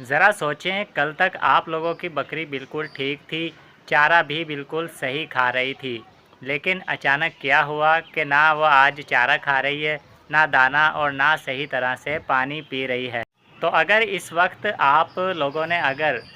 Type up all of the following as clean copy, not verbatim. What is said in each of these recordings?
ذرا سوچیں، کل تک آپ لوگوں کی بکری بالکل ٹھیک تھی، چارہ بھی بالکل صحیح کھا رہی تھی، لیکن اچانک کیا ہوا کہ نہ وہ آج چارہ کھا رہی ہے، نہ دانہ اور نہ صحیح طرح سے پانی پی رہی ہے۔ تو اگر اس وقت آپ لوگوں نے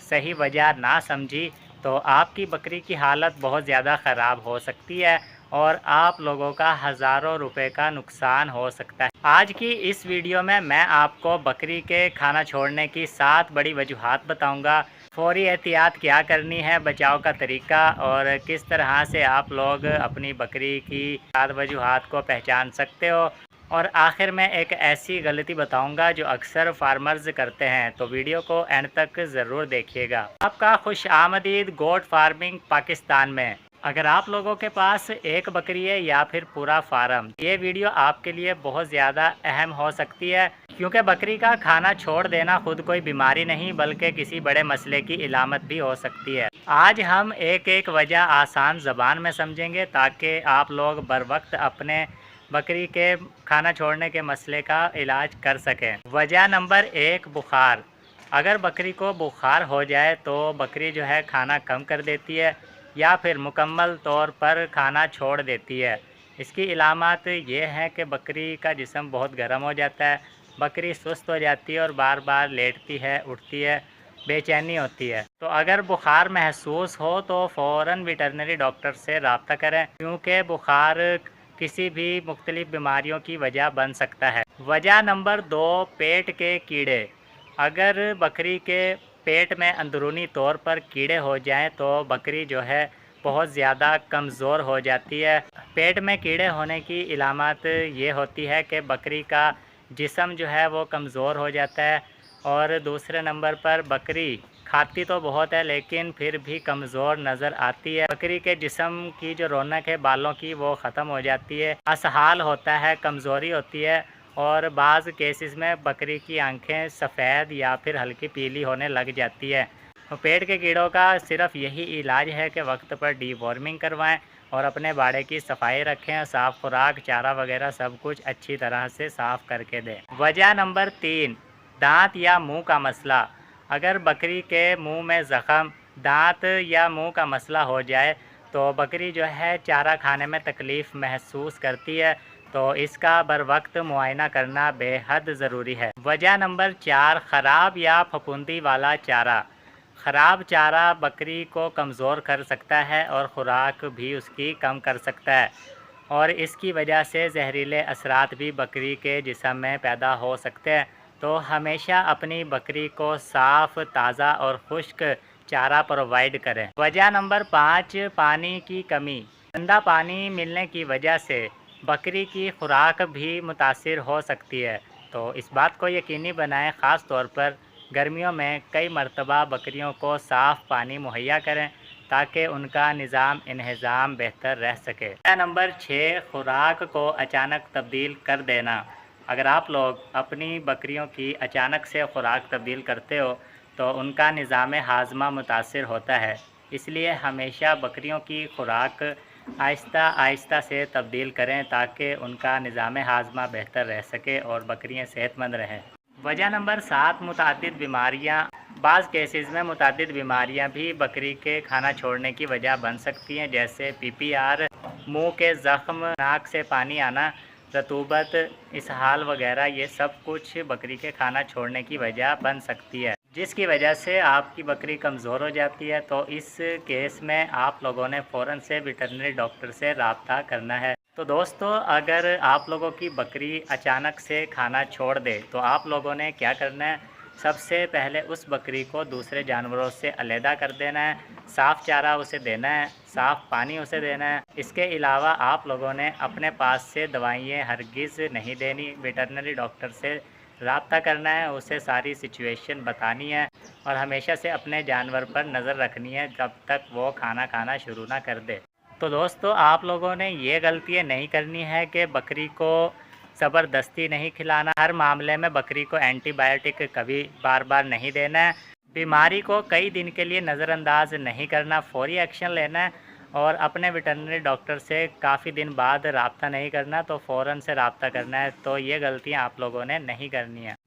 صحیح وجہ نہ سمجھی تو آپ کی بکری کی حالت بہت زیادہ خراب ہو سکتی ہے اور آپ لوگوں کا ہزاروں روپے کا نقصان ہو سکتا ہے۔ آج کی اس ویڈیو میں آپ کو بکری کے کھانا چھوڑنے کی 7 بڑی وجوہات بتاؤں گا، فوری احتیاط کیا کرنی ہے، بچاؤ کا طریقہ اور کس طرح سے آپ لوگ اپنی بکری کی 7 وجوہات کو پہچان سکتے ہو، اور آخر میں ایک ایسی غلطی بتاؤں گا جو اکثر فارمرز کرتے ہیں، تو ویڈیو کو اینڈ تک ضرور دیکھیے گا۔ آپ کا خوش آمدید گوٹ فارمنگ پاکستان میں۔ اگر آپ لوگوں کے پاس ایک بکری ہے یا پھر پورا فارم، یہ ویڈیو آپ کے لیے بہت زیادہ اہم ہو سکتی ہے، کیونکہ بکری کا کھانا چھوڑ دینا خود کوئی بیماری نہیں بلکہ کسی بڑے مسئلے کی علامت بھی ہو سکتی ہے۔ آج ہم ایک ایک وجہ آسان زبان میں سمجھیں گے تاکہ آپ لوگ بر وقت اپنے بکری کے کھانا چھوڑنے کے مسئلے کا علاج کر سکیں۔ وجہ نمبر 1، بخار۔ اگر بکری کو بخار ہو جائے تو بکری کھانا کم کر دیتی ہے یا پھر مکمل طور پر کھانا چھوڑ دیتی ہے۔ اس کی علامات یہ ہیں کہ بکری کا جسم بہت گرم ہو جاتا ہے، بکری سست ہو جاتی ہے اور بار بار لیٹتی ہے، اٹھتی ہے، بے چینی ہوتی ہے۔ تو اگر بخار محسوس ہو تو فوراً ویٹرنری ڈاکٹر سے رابطہ کریں، کیونکہ بخار کسی بھی مختلف بیماریوں کی وجہ بن سکتا ہے۔ وجہ نمبر 2، پیٹ کے کیڑے۔ اگر بکری کے پیٹ میں اندرونی طور پر کیڑے ہو جائیں تو بکری بہت زیادہ کمزور ہو جاتی ہے۔ پیٹ میں کیڑے ہونے کی علامات یہ ہوتی ہے کہ بکری کا جسم وہ کمزور ہو جاتا ہے، اور دوسرے نمبر پر بکری کھاتی تو بہت ہے لیکن پھر بھی کمزور نظر آتی ہے۔ بکری کے جسم کی جو رونق ہے بالوں کی وہ ختم ہو جاتی ہے، اسہال ہوتا ہے، کمزوری ہوتی ہے، اور بعض کیسز میں بکری کی آنکھیں سفید یا پھر ہلکی پیلی ہونے لگ جاتی ہے۔ پیٹ کے کیڑوں کا صرف یہی علاج ہے کہ وقت پر ڈی وارمنگ کروائیں اور اپنے باڑے کی صفائی رکھیں، صاف خوراک، چارہ وغیرہ سب کچھ اچھی طرح سے صاف کر کے دیں۔ وجہ نمبر 3، دانت یا منہ کا مسئلہ۔ اگر بکری کے منہ میں زخم، دانت یا منہ کا مسئلہ ہو جائے تو بکری چارہ کھانے میں تکلیف محسوس کرتی ہے، تو اس کا بر وقت معائنہ کرنا بے حد ضروری ہے۔ وجہ نمبر 4، خراب یا پھپھوندی والا چارہ۔ خراب چارہ بکری کو کمزور کر سکتا ہے اور خوراک بھی اس کی کم کر سکتا ہے، اور اس کی وجہ سے زہریلے اثرات بھی بکری کے جسم میں پیدا ہو سکتے ہیں۔ تو ہمیشہ اپنی بکری کو صاف، تازہ اور خشک چارہ پرووائڈ کریں۔ وجہ نمبر 5، پانی کی کمی۔ گندا پانی ملنے کی وجہ سے بکری کی خوراک بھی متاثر ہو سکتی ہے، تو اس بات کو یقینی بنائیں، خاص طور پر گرمیوں میں کئی مرتبہ بکریوں کو صاف پانی مہیا کریں تاکہ ان کا نظام انہضام بہتر رہ سکے۔ وجہ نمبر 6، خوراک کو اچانک تبدیل کر دینا۔ اگر آپ لوگ اپنی بکریوں کی اچانک سے خوراک تبدیل کرتے ہو تو ان کا نظام ہاضمہ متاثر ہوتا ہے، اس لیے ہمیشہ بکریوں کی خوراک آہستہ آہستہ سے تبدیل کریں تاکہ ان کا نظام ہاضمہ بہتر رہ سکے اور بکریاں صحت مند رہیں۔ وجہ نمبر 7، متعدد بیماریاں۔ بعض کیسز میں متعدد بیماریاں بھی بکری کے کھانا چھوڑنے کی وجہ بن سکتی ہیں، جیسے PPR، منہ کے زخم، ناک سے پانی آنا، رطوبت، اسہال وغیرہ، یہ سب کچھ بکری کے کھانا چھوڑنے کی وجہ بن سکتی ہے، جس کی وجہ سے آپ کی بکری کمزور ہو جاتی ہے۔ تو اس کیس میں آپ لوگوں نے فوراً سے ویٹرنری ڈاکٹر سے رابطہ کرنا ہے۔ تو دوستو، اگر آپ لوگوں کی بکری اچانک سے کھانا چھوڑ دے تو آپ لوگوں نے کیا کرنا ہے؟ سب سے پہلے اس بکری کو دوسرے جانوروں سے علیحدہ کر دینا ہے، صاف چارہ اسے دینا ہے، صاف پانی اسے دینا ہے۔ اس کے علاوہ آپ لوگوں نے اپنے پاس سے دوائیں ہرگز نہیں دینی، ویٹرنری ڈاکٹر سے رابطہ کرنا ہے، اسے ساری سچویشن بتانی ہے اور ہمیشہ سے اپنے جانور پر نظر رکھنی ہے جب تک وہ کھانا کھانا شروع نہ کر دے۔ تو دوستو، آپ لوگوں نے یہ غلطی نہیں کرنی ہے کہ بکری کو زبردستی نہیں کھلانا، ہر معاملے میں بکری کو اینٹی بائیوٹک کبھی بار بار نہیں دینا ہے، بیماری کو کئی دن کے لیے نظر انداز نہیں کرنا، فوری ایکشن لینا ہے، اور اپنے ویٹرنری ڈاکٹر سے کافی دن بعد رابطہ نہیں کرنا، تو فوراً سے رابطہ کرنا ہے۔ تو یہ غلطیاں آپ لوگوں نے نہیں کرنی ہیں۔